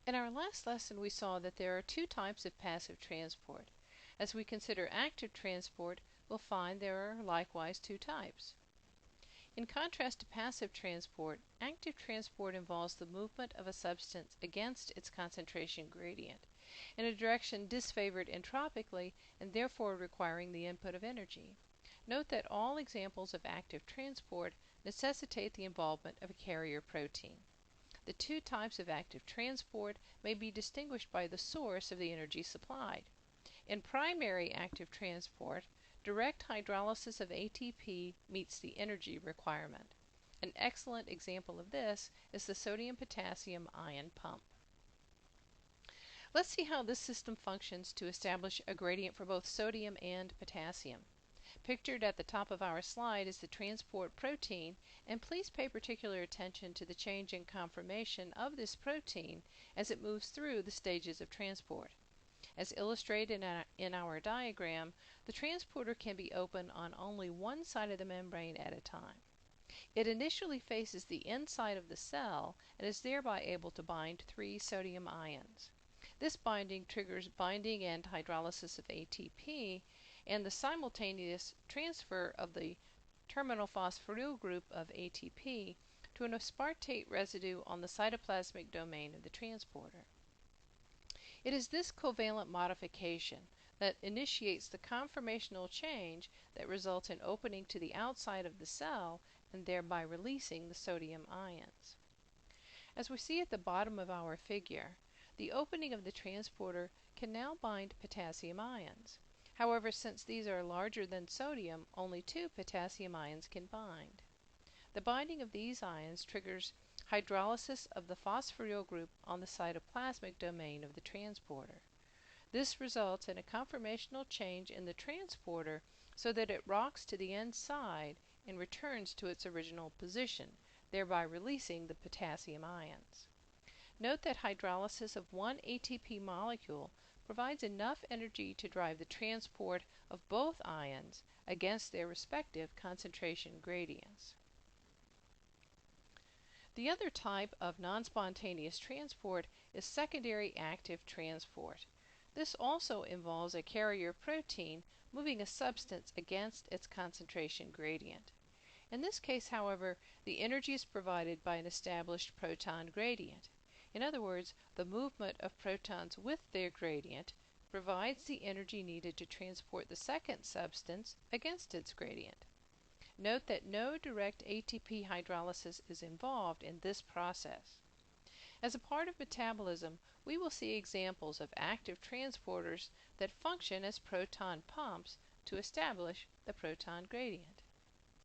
In our last lesson we saw that there are two types of passive transport. As we consider active transport, we'll find there are likewise two types. In contrast to passive transport, active transport involves the movement of a substance against its concentration gradient, in a direction disfavored entropically and therefore requiring the input of energy. Note that all examples of active transport necessitate the involvement of a carrier protein. The two types of active transport may be distinguished by the source of the energy supplied. In primary active transport, direct hydrolysis of ATP meets the energy requirement. An excellent example of this is the sodium-potassium ion pump. Let's see how this system functions to establish a gradient for both sodium and potassium. Pictured at the top of our slide is the transport protein, and please pay particular attention to the change in conformation of this protein as it moves through the stages of transport. As illustrated in our diagram, the transporter can be opened on only one side of the membrane at a time. It initially faces the inside of the cell and is thereby able to bind 3 sodium ions. This binding triggers binding and hydrolysis of ATP and the simultaneous transfer of the terminal phosphoryl group of ATP to an aspartate residue on the cytoplasmic domain of the transporter. It is this covalent modification that initiates the conformational change that results in opening to the outside of the cell and thereby releasing the sodium ions. As we see at the bottom of our figure, the opening of the transporter can now bind potassium ions. However, since these are larger than sodium, only 2 potassium ions can bind. The binding of these ions triggers hydrolysis of the phosphoryl group on the cytoplasmic domain of the transporter. This results in a conformational change in the transporter so that it rocks to the inside and returns to its original position, thereby releasing the potassium ions. Note that hydrolysis of one ATP molecule provides enough energy to drive the transport of both ions against their respective concentration gradients. The other type of non-spontaneous transport is secondary active transport. This also involves a carrier protein moving a substance against its concentration gradient. In this case, however, the energy is provided by an established proton gradient. In other words, the movement of protons with their gradient provides the energy needed to transport the second substance against its gradient. Note that no direct ATP hydrolysis is involved in this process. As a part of metabolism, we will see examples of active transporters that function as proton pumps to establish the proton gradient.